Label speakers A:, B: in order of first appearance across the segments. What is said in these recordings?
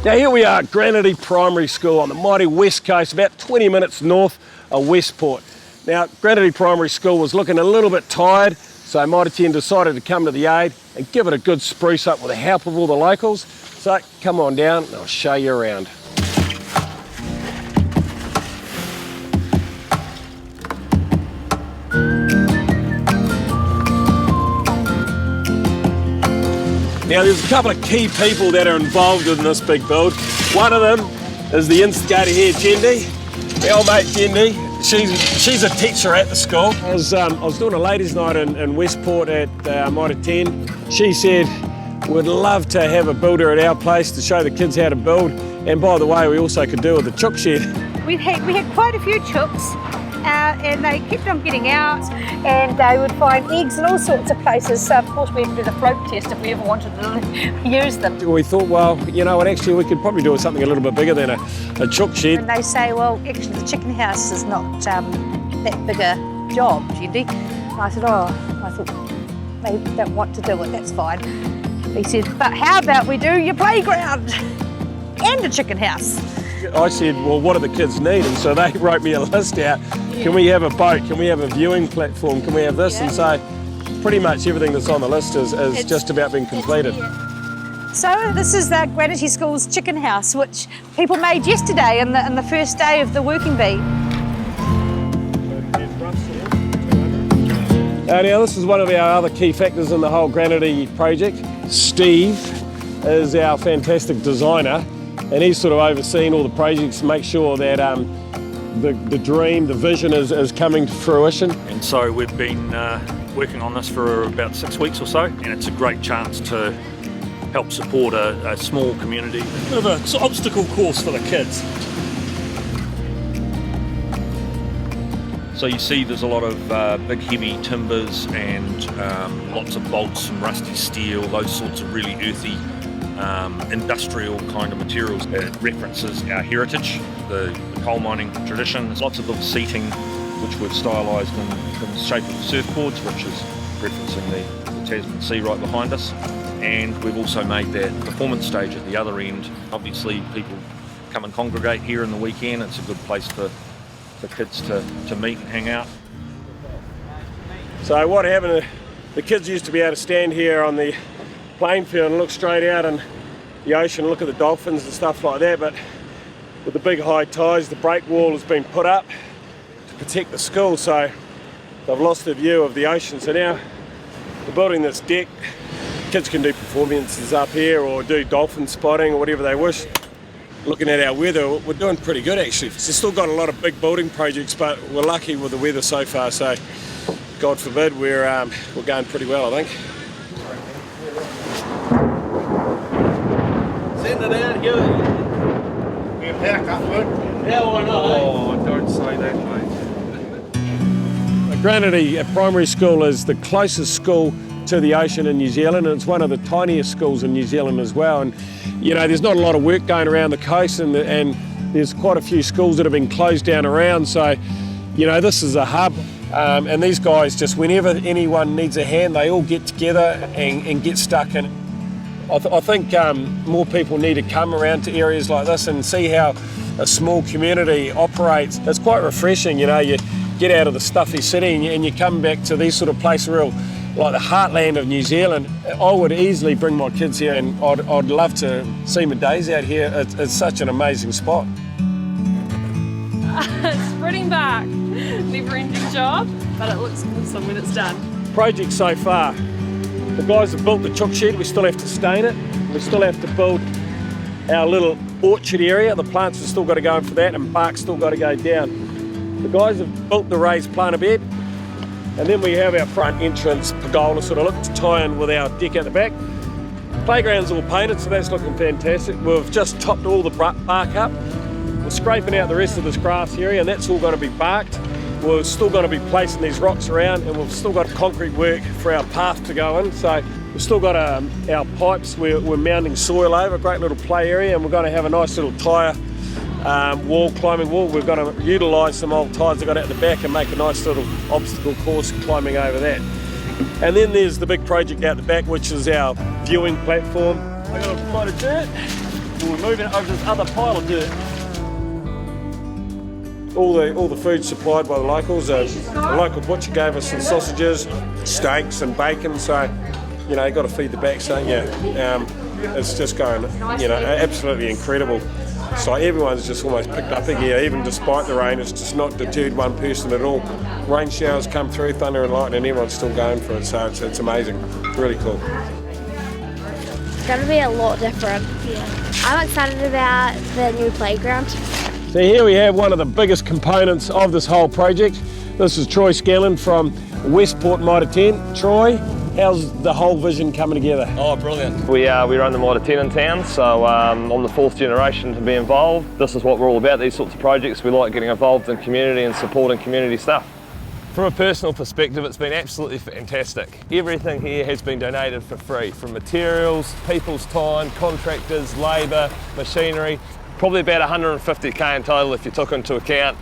A: Now here we are at Granity Primary School on the mighty west coast, about 20 minutes north of Westport. Now Granity Primary School was looking a little bit tired, so Mitre decided to come to the aid and give it a good spruce up with the help of all the locals. So come on down and I'll show you around. Now there's a couple of key people that are involved in this big build. One of them is the instigator here, JENDY, our old mate JENDY. She's a teacher at the school. I was doing a ladies' night in Westport at Mitre. She said we'd love to have a builder at our place to show the kids how to build. And by the way, we also could do with the chook shed.
B: We had quite a few chooks. And they kept on getting out, and they would find eggs in all sorts of places. So of course we had to do the float test if we ever wanted to use them.
A: We thought, well, you know what, actually we could probably do something a little bit bigger than a chook shed.
B: And they say, well, actually the chicken house is not that big a job, JENDY. I said, I thought they don't want to do it, that's fine. He said, but how about we do your playground and a chicken house?
A: I said, well, what do the kids need? And so they wrote me a list out. Yeah. Can we have a boat? Can we have a viewing platform? Can we have this? Yeah. And so pretty much everything that's on the list is just about being completed.
B: So this is the Granity School's chicken house, which people made yesterday in the first day of the working bee.
A: Now this is one of our other key factors in the whole Granity project. Steve is our fantastic designer, and he's sort of overseeing all the projects to make sure that the dream, the vision is coming to fruition.
C: And so we've been working on this for about 6 weeks or so, and it's a great chance to help support a small community. Bit of an obstacle course for the kids. So you see there's a lot of big heavy timbers and lots of bolts and rusty steel, those sorts of really earthy industrial kind of materials. It references our heritage, the coal mining tradition. There's lots of little seating which we've stylised in the shape of surfboards, which is referencing the Tasman Sea right behind us. And we've also made that performance stage at the other end. Obviously people come and congregate here in the weekend. It's a good place for kids to meet and hang out.
A: So what happened, the kids used to be able to stand here on the playing field and look straight out in the ocean, look at the dolphins and stuff like that, but with the big high tides, the break wall has been put up to protect the school, so they've lost their view of the ocean. So now we're building this deck. Kids can do performances up here or do dolphin spotting or whatever they wish. Looking at our weather, we're doing pretty good actually. We've still got a lot of big building projects, but we're lucky with the weather so far, so God forbid, we're going pretty well, I think.
D: Send it out here. We're packed up, wood.
A: Yeah, why not?
D: Oh, don't say that, mate.
A: Granity Primary School is the closest school to the ocean in New Zealand, and it's one of the tiniest schools in New Zealand as well. And you know, there's not a lot of work going around the coast, and there's quite a few schools that have been closed down around. So, you know, this is a hub, and these guys just, whenever anyone needs a hand, they all get together and get stuck in. I think more people need to come around to areas like this and see how a small community operates. It's quite refreshing, you know. You get out of the stuffy city and you come back to these sort of places, like the heartland of New Zealand. I would easily bring my kids here, and I'd love to see my days out here. It's such an amazing spot.
E: Spreading back, never-ending job, but it looks awesome when it's done.
A: Project so far, the guys have built the chook shed. We still have to stain it. We still have to build our little orchard area. The plants have still got to go in for that, and bark's still got to go down. The guys have built the raised planter bed. And then we have our front entrance pergola sort of look to tie in with our deck at the back. Playground's all painted, so that's looking fantastic. We've just topped all the bark up. We're scraping out the rest of this grass area, and that's all going to be barked. We're still going to be placing these rocks around, and we've still got concrete work for our path to go in. So we've still got our pipes. We're mounting soil over, a great little play area, and we're going to have a nice little tyre climbing wall. We're going to utilise some old tyres I got out the back and make a nice little obstacle course climbing over that. And then there's the big project out the back, which is our viewing platform. I got a bite of dirt. We're moving it over this other pile of dirt. All the food supplied by the locals. The local butcher gave us some sausages, steaks and bacon, so, you know, you got to feed the backs, don't you? It's just going, you know, absolutely incredible. So everyone's just almost picked up a gear, even despite the rain. It's just not deterred one person at all. Rain showers come through, thunder and lightning, and everyone's still going for it, so it's amazing. Really cool.
F: It's going to be a lot different. Yeah. I'm excited about the new playground.
A: So here we have one of the biggest components of this whole project. This is Troy SCANLON from Westport Mitre 10. Troy, how's the whole vision coming together?
G: Oh, brilliant. We run the Mitre 10 in town, so I'm the 4th generation to be involved. This is what we're all about, these sorts of projects. We like getting involved in community and supporting community stuff. From a personal perspective, it's been absolutely fantastic. Everything here has been donated for free, from materials, people's time, contractors, labour, machinery. Probably about 150k in total if you took into account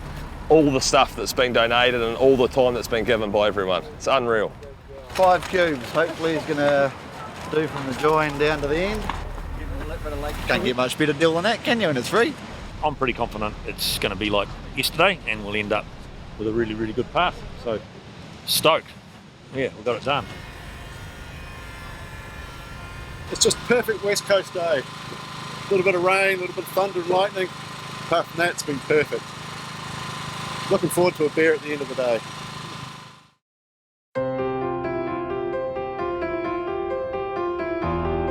G: all the stuff that's been donated and all the time that's been given by everyone. It's unreal.
D: 5 cubes, hopefully he's going to do from the join down to the end. Can't get much better deal than that, can you? And it's free.
C: I'm pretty confident it's going to be like yesterday and we'll end up with a really, really good path. So, stoked. Yeah, we got it done.
H: It's just a perfect West Coast day. A little bit of rain, a little bit of thunder and lightning. Apart from that, it's been perfect. Looking forward to a beer at the end of the day.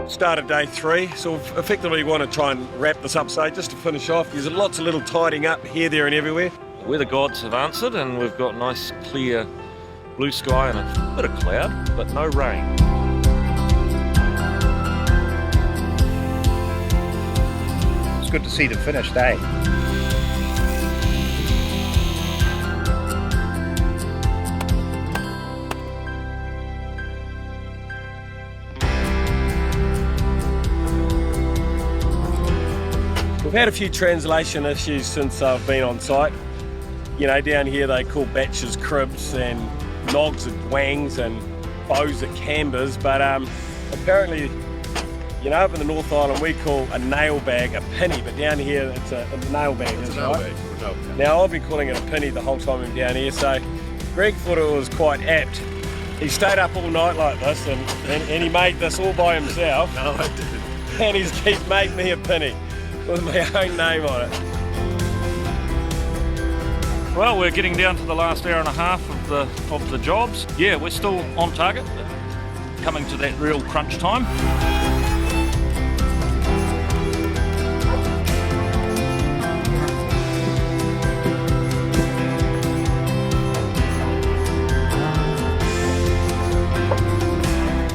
A: Started day 3, so effectively we want to try and wrap this up. So just to finish off, there's lots of little tidying up here, there and everywhere.
C: The weather gods have answered and we've got nice clear blue sky and a bit of cloud, but no rain.
D: It's good to see the finished day.
A: We've had a few translation issues since I've been on site. You know, down here they call batches cribs and nogs at wangs and bows at cambers, but apparently, you know, up in the North Island we call a nail bag a pinny, but down here it's a nail bag.
H: It's a
A: nail
H: nail bag.
A: Now I've been calling it a pinny the whole time I'm down here, so Greg thought it was quite apt. He stayed up all night like this and he made this all by himself.
H: No, I didn't.
A: And he's made me a pinny with my own name on it.
C: Well, we're getting down to the last hour and a half of the jobs. Yeah, we're still on target, coming to that real crunch time.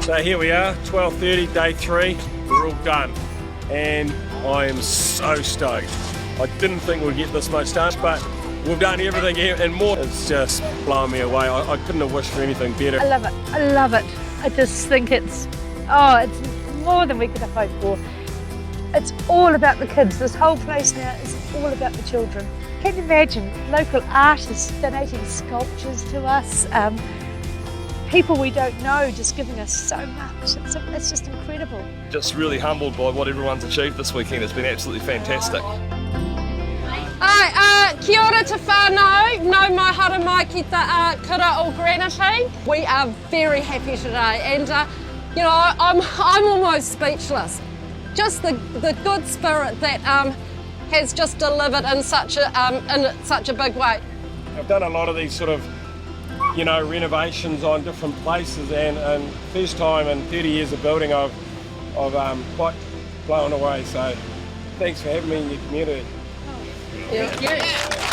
A: So here we are, 12:30, day 3, we're all done. And I am so stoked. I didn't think we'd get this much done, but we've done everything here and more. It's just blowing me away. I couldn't have wished for anything better.
B: I love it. I love it. I just think it's more than we could have hoped for. It's all about the kids. This whole place now is all about the children. Can you imagine local artists donating sculptures to us? People we don't know just giving us so much. It's just incredible.
G: Just really humbled by what everyone's achieved this weekend. It's been absolutely fantastic.
E: Kia ora te whānau, no mai hara mai ki te kura o Granity. We are very happy today and you know, I'm almost speechless. Just the good spirit that has just delivered in such a big way.
A: I've done a lot of these sort of, you know, renovations on different places and first time in 30 years of building I've quite blown away, so thanks for having me in your community.
E: Yeah.